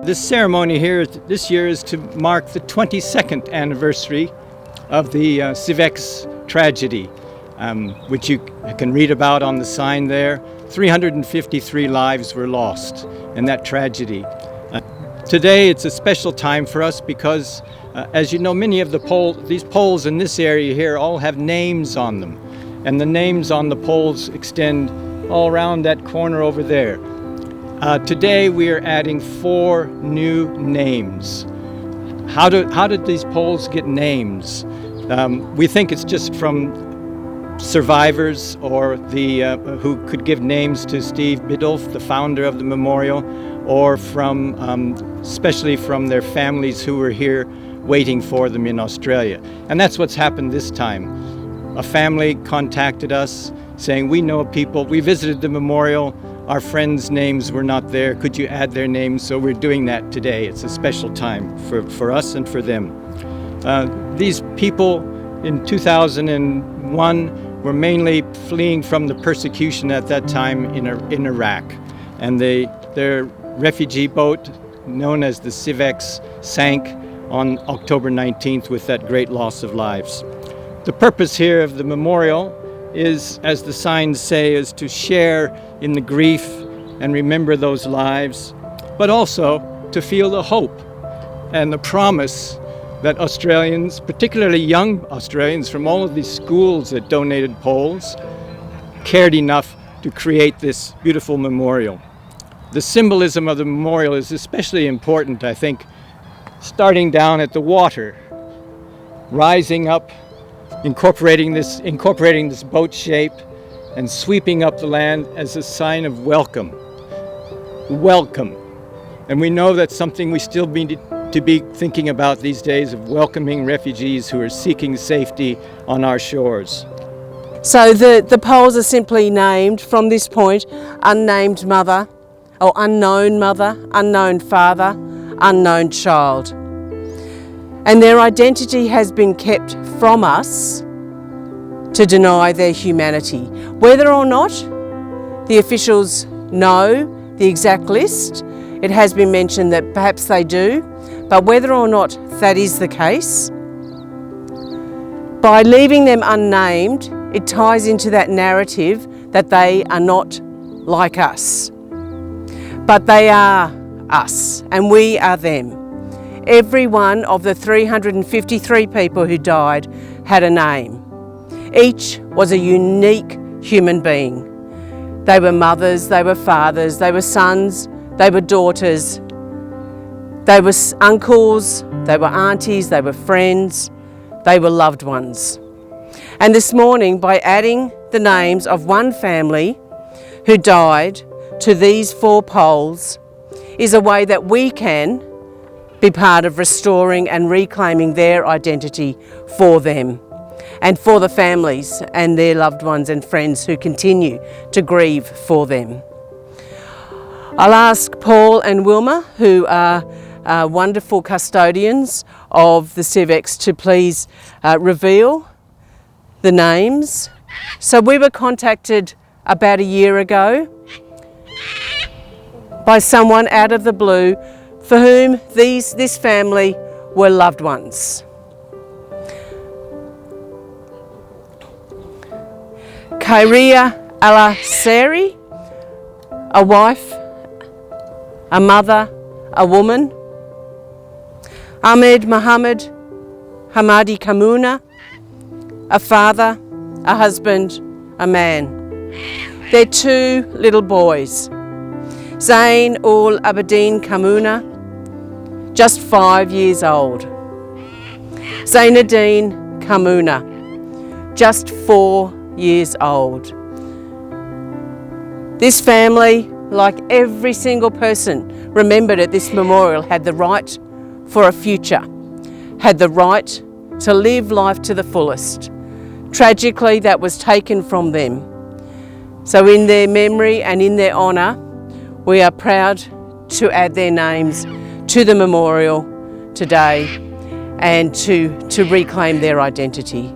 This ceremony here this year is to mark the 22nd anniversary of the SIEV X tragedy, which you can read about on the sign there. 353 lives were lost in that tragedy. Today it's a special time for us because, as you know, many of these poles in this area here all have names on them. And the names on the poles extend all around that corner over there. Today we are adding 4 new names. How did these poles get names? We think it's just from survivors or who could give names to Steve Biddulph, the founder of the memorial, or from especially from their families who were here waiting for them in Australia. And that's what's happened this time. A family contacted us saying, we know people, we visited the memorial, our friends' names were not there, could you add their names? So we're doing that today. It's a special time for us and for them. These people in 2001 were mainly fleeing from the persecution at that time in Iraq. And their refugee boat, known as the SIEV X, sank on October 19th with that great loss of lives. The purpose here of the memorial is, as the signs say, is to share in the grief and remember those lives, but also to feel the hope and the promise that Australians, particularly young Australians from all of these schools that donated poles, cared enough to create this beautiful memorial. The symbolism of the memorial is especially important, I think, starting down at the water, rising up, incorporating this boat shape and sweeping up the land as a sign of welcome. Welcome. And we know that's something we still need to be thinking about these days, of welcoming refugees who are seeking safety on our shores. So the poles are simply named from this point: unnamed mother, or unknown mother, unknown father, unknown child. And their identity has been kept from us to deny their humanity. Whether or not the officials know the exact list, it has been mentioned that perhaps they do, but whether or not that is the case, by leaving them unnamed, it ties into that narrative that they are not like us. But they are us, and we are them. Every one of the 353 people who died had a name. Each was a unique human being. They were mothers, they were fathers, they were sons, they were daughters, they were uncles, they were aunties, they were friends, they were loved ones. And this morning, by adding the names of one family who died to these 4 poles, is a way that we can be part of restoring and reclaiming their identity for them and for the families and their loved ones and friends who continue to grieve for them. I'll ask Paul and Wilma, who are wonderful custodians of the SIEV X, to please reveal the names. So we were contacted about a year ago by someone out of the blue for whom this family were loved ones. Khairia Al-Sari, a wife, a mother, a woman. Ahmed Mohammed Hamadi Kamuna, a father, a husband, a man. Their 2 little boys. Zain ul Abidin Kamuna, just 5 years old. Zainuddin Kamuna, just 4 years old. This family, like every single person remembered at this memorial, had the right for a future, had the right to live life to the fullest. Tragically, that was taken from them. So in their memory and in their honour, we are proud to add their names to the memorial today and to reclaim their identity.